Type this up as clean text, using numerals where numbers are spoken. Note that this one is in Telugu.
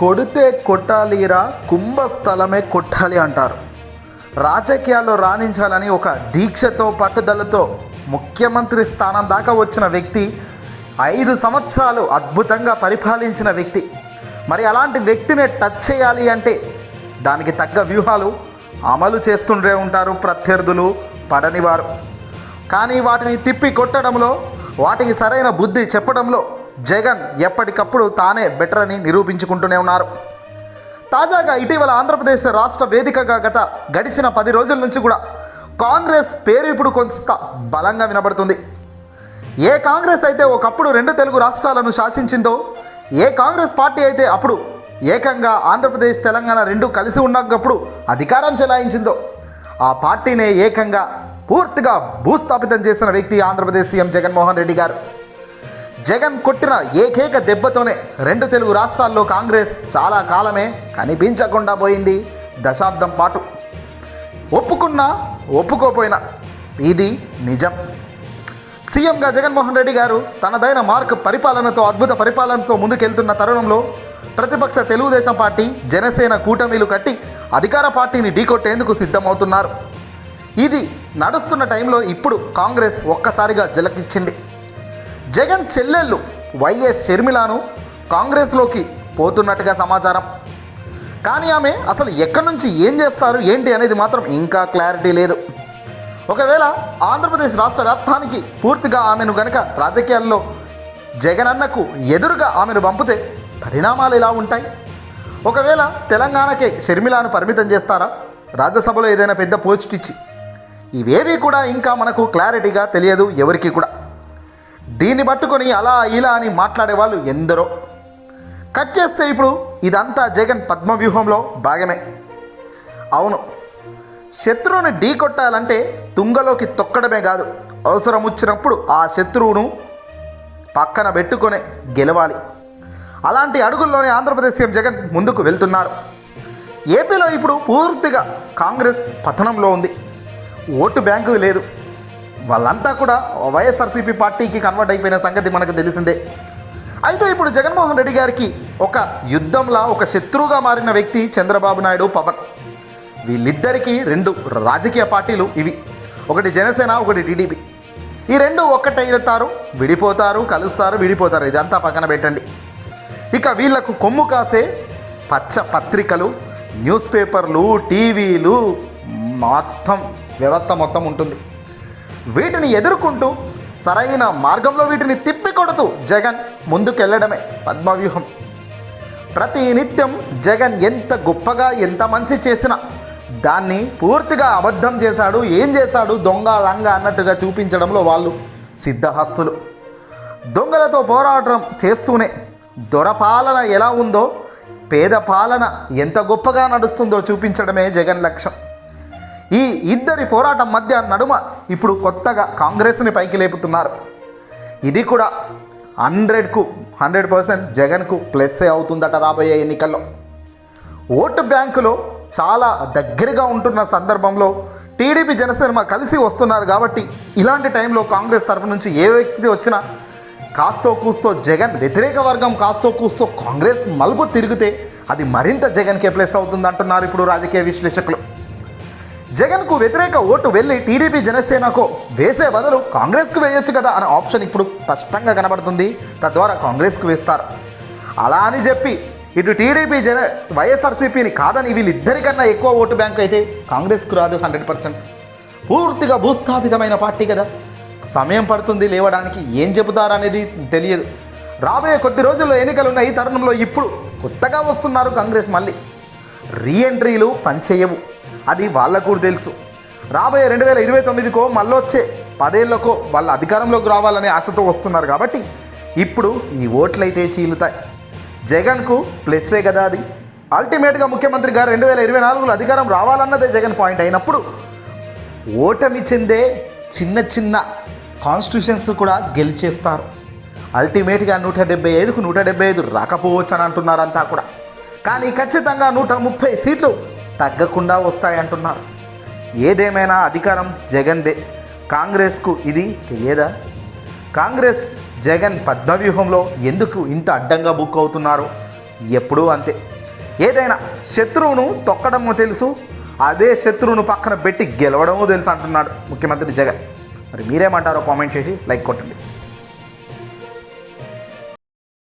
కొడితే కొట్టాలిరా కుంభస్థలమే కొట్టాలి అంటారు. రాజకీయాల్లో రాణించాలని ఒక దీక్షతో పట్టుదలతో ముఖ్యమంత్రి స్థానం దాకా వచ్చిన వ్యక్తి, 5 సంవత్సరాలు అద్భుతంగా పరిపాలించిన వ్యక్తి. మరి అలాంటి వ్యక్తిని టచ్ చేయాలి అంటే దానికి తగ్గ వ్యూహాలు అమలు చేస్తుండే ఉంటారు ప్రత్యర్థులు, పడనివారు. కానీ వాటిని తిప్పి కొట్టడంలో, వాటికి సరైన బుద్ధి చెప్పడంలో జగన్ ఎప్పటికప్పుడు తానే బెటర్ అని నిరూపించుకుంటూనే ఉన్నారు. తాజాగా ఇటీవల ఆంధ్రప్రదేశ్ రాష్ట్ర వేదికగా గడిచిన 10 రోజుల నుంచి కూడా కాంగ్రెస్ పేరు ఇప్పుడు కొంత బలంగా వినబడుతుంది. ఏ కాంగ్రెస్ అయితే ఒకప్పుడు 2 తెలుగు రాష్ట్రాలను శాసించిందో, ఏ కాంగ్రెస్ పార్టీ అయితే అప్పుడు ఏకంగా ఆంధ్రప్రదేశ్ తెలంగాణ 2 కలిసి ఉన్నప్పుడు అధికారం చెలాయించిందో, ఆ పార్టీనే ఏకంగా పూర్తిగా భూస్థాపితం చేసిన వ్యక్తి ఆంధ్రప్రదేశ్ సీఎం జగన్మోహన్ రెడ్డి గారు. జగన్ కొట్టిన ఏకైక దెబ్బతోనే 2 తెలుగు రాష్ట్రాల్లో కాంగ్రెస్ చాలా కాలమే కనిపించకుండా పోయింది. దశాబ్దం పాటు ఒప్పుకున్నా ఒప్పుకోపోయినా ఇది నిజం. సీఎంగా జగన్మోహన్ రెడ్డి గారు తనదైన మార్క్ పరిపాలనతో, అద్భుత పరిపాలనతో ముందుకెళ్తున్న తరుణంలో ప్రతిపక్ష తెలుగుదేశం పార్టీ, జనసేన కూటమిలు కట్టి అధికార పార్టీని ఢీకొట్టేందుకు సిద్ధమవుతున్నారు. ఇది నడుస్తున్న టైంలో ఇప్పుడు కాంగ్రెస్ ఒక్కసారిగా జలకిచ్చింది. జగన్ చెల్లెళ్ళు వైఎస్ షర్మిలను కాంగ్రెస్లోకి పోతున్నట్టుగా సమాచారం. కానీ ఆమె అసలు ఎక్కడి నుంచి ఏం చేస్తారు ఏంటి అనేది మాత్రం ఇంకా క్లారిటీ లేదు. ఒకవేళ ఆంధ్రప్రదేశ్ రాష్ట్ర వ్యాప్తానికి పూర్తిగా ఆమెను గనక రాజకీయాల్లో జగనన్నకు ఎదురుగా ఆమెను పంపితే పరిణామాలు ఎలా ఉంటాయి? ఒకవేళ తెలంగాణకే షర్మిలను పరిమితం చేస్తారా? రాజ్యసభలో ఏదైనా పెద్ద పోస్ట్ ఇచ్చి? ఇవేవి కూడా ఇంకా మనకు క్లారిటీగా తెలియదు ఎవరికి కూడా. దీన్ని పట్టుకొని అలా ఇలా అని మాట్లాడే వాళ్ళు ఎందరో. కట్ చేస్తే ఇప్పుడు ఇదంతా జగన్ పద్మవ్యూహంలో భాగమే. అవును, శత్రువుని ఢీ కొట్టాలంటే తుంగలోకి తొక్కడమే కాదు, అవసరం వచ్చినప్పుడు ఆ శత్రువును పక్కన పెట్టుకొని గెలవాలి. అలాంటి అడుగుల్లోనే ఆంధ్రప్రదేశ్ సీఎం జగన్ ముందుకు వెళ్తున్నారు. ఏపీలో ఇప్పుడు పూర్తిగా కాంగ్రెస్ పతనంలో ఉంది. ఓటు బ్యాంకు లేదు. వాళ్ళంతా కూడా వైఎస్ఆర్సీపీ పార్టీకి కన్వర్ట్ అయిపోయిన సంగతి మనకు తెలిసిందే. అయితే ఇప్పుడు జగన్మోహన్ రెడ్డి గారికి ఒక యుద్ధంలా ఒక శత్రువుగా మారిన వ్యక్తి చంద్రబాబు నాయుడు, పవన్. వీళ్ళిద్దరికీ 2 రాజకీయ పార్టీలు ఇవి. ఒకటి జనసేన, ఒకటి టీడీపీ. ఈ 2 ఒక్కటైతారు, విడిపోతారు, కలుస్తారు, విడిపోతారు. ఇదంతా పక్కన పెట్టండి. ఇక వీళ్లకు కొమ్ము కాసే పచ్చ పత్రికలు, న్యూస్ పేపర్లు, టీవీలు, మొత్తం వ్యవస్థ మొత్తం ఉంటుంది. వీటిని ఎదుర్కొంటూ సరైన మార్గంలో వీటిని తిప్పికొడుతూ జగన్ ముందుకెళ్లడమే పద్మవ్యూహం. ప్రతి నిత్యం జగన్ ఎంత గొప్పగా, ఎంత మంచి చేసినా దాన్ని పూర్తిగా అబద్ధం చేశాడు, ఏం చేశాడు, దొంగ లంగ అన్నట్టుగా చూపించడంలో వాళ్ళు సిద్ధహస్తులు. దొంగలతో పోరాటం చేస్తూనే దొరపాలన ఎలా ఉందో, పేద పాలన ఎంత గొప్పగా నడుస్తుందో చూపించడమే జగన్ లక్ష్యం. ఈ ఇద్దరి పోరాటం మధ్య నడుమ ఇప్పుడు కొత్తగా కాంగ్రెస్ని పైకి లేపుతున్నారు. ఇది కూడా 100% జగన్కు ప్లస్సే అవుతుందట రాబోయే ఎన్నికల్లో. ఓటు బ్యాంకులో చాలా దగ్గరగా ఉంటున్న సందర్భంలో టీడీపీ, జనసేన కలిసి వస్తున్నారు కాబట్టి ఇలాంటి టైంలో కాంగ్రెస్ తరపు నుంచి ఏ వ్యక్తి వచ్చినా కాస్తో కూస్తో జగన్ వ్యతిరేక వర్గం కాస్తో కూస్తో కాంగ్రెస్ మలుపు తిరిగితే అది మరింత జగన్కే ప్లస్ అవుతుంది అంటున్నారు ఇప్పుడు రాజకీయ విశ్లేషకులు. జగన్కు వ్యతిరేక ఓటు వెళ్ళి టీడీపీ, జనసేనకు వేసే బదులు కాంగ్రెస్కు వేయొచ్చు కదా అనే ఆప్షన్ ఇప్పుడు స్పష్టంగా కనబడుతుంది. తద్వారా కాంగ్రెస్కు వేస్తారు. అలా అని చెప్పి ఇటు టీడీపీ, వైఎస్ఆర్సీపీని కాదని వీళ్ళిద్దరికన్నా ఎక్కువ ఓటు బ్యాంక్ అయితే కాంగ్రెస్కు రాదు. 100% పూర్తిగా భూస్థాపితమైన పార్టీ కదా. సమయం పడుతుంది లేవడానికి. ఏం చెబుతారనేది తెలియదు. రాబోయే కొద్ది రోజుల్లో ఎన్నికలున్న ఈ తరుణంలో ఇప్పుడు కొత్తగా వస్తున్నారు కాంగ్రెస్. మళ్ళీ రీఎంట్రీలు పనిచేయవు, అది వాళ్ళకు కూడా తెలుసు. రాబోయే 2029కో మళ్ళొచ్చే 10 ఏళ్లకో వాళ్ళ అధికారంలోకి రావాలనే ఆశతో వస్తున్నారు కాబట్టి ఇప్పుడు ఈ ఓట్లయితే చీలుతాయి. జగన్కు ప్లస్సే కదా అది. అల్టిమేట్గా ముఖ్యమంత్రి గారు 2024లో అధికారం రావాలన్నదే జగన్ పాయింట్ అయినప్పుడు ఓటమి చెందే చిన్న చిన్న కాన్స్టిట్యూషన్స్ కూడా గెలిచేస్తారు. అల్టిమేట్గా 175కు 175 రాకపోవచ్చు అని అంటున్నారు అంతా కూడా. కానీ ఖచ్చితంగా 130 సీట్లు తగ్గకుండా వస్తాయంటున్నారు. ఏదేమైనా అధికారం జగన్దే. కాంగ్రెస్కు ఇది తెలియదా? కాంగ్రెస్ జగన్ పద్మవ్యూహంలో ఎందుకు ఇంత అడ్డంగా బుక్ అవుతున్నారు? ఎప్పుడూ అంతే. ఏదైనా శత్రువును తొక్కడమో తెలుసు, అదే శత్రువును పక్కన పెట్టి గెలవడమో తెలుసు అంటున్నాడు ముఖ్యమంత్రి జగన్. మరి మీరేమంటారో కామెంట్ చేసి లైక్ కొట్టండి.